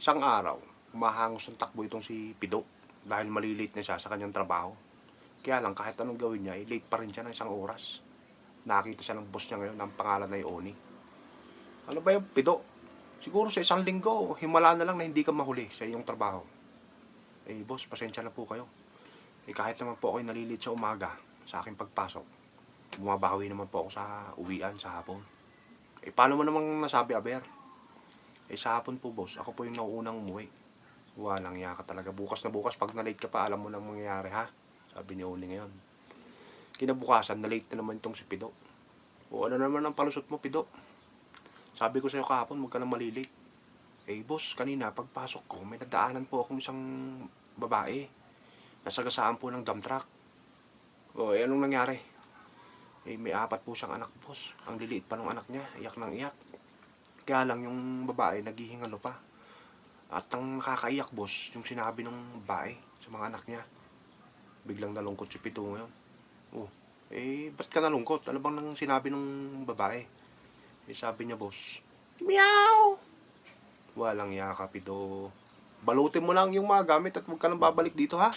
Isang araw, humahangos ng takbo itong si Pido dahil mali-late na siya sa kanyang trabaho. Kaya lang kahit anong gawin niya, late pa rin siya ng isang oras. Nakita siya ng boss niya ngayon ng pangalan na Oni. Ano ba yung Pido? Siguro sa isang linggo, himala na lang na hindi ka mahuli sa iyong trabaho. Boss, pasensya na po kayo. Kahit naman po ako'y nalilit sa umaga sa aking pagpasok, bumabawi naman po ako sa uwian sa hapon. Paano mo namang nasabi, Aber? Sa hapon po, boss, ako po yung nauunang umuwi. Walang iya ka talaga. Bukas na bukas, pag na-late ka pa, alam mo nang mangyayari, ha? Sabi ni Oni ngayon. Kinabukasan, na-late na naman itong si Pido. O ano naman ang palusot mo, Pido? Sabi ko sa'yo kahapon, huwag ka nang malilate. Boss, kanina, pagpasok ko, may nadaanan po akong isang babae. Nasagasaan po ng dump truck. Anong nangyari? May 4 po siyang anak, boss. Ang liliit pa ng anak niya, iyak ng iyak. Kaya lang yung babae, naghihingalo pa. At ang nakakaiyak, boss, yung sinabi ng babae sa mga anak niya. Biglang nalungkot si Pito ngayon. Ba't ka nalungkot? Ano bang nang sinabi ng babae? Sabi niya, boss, meow! Walang iya ka, Pito. Balutin mo lang yung mga gamit at huwag ka nang babalik dito, ha?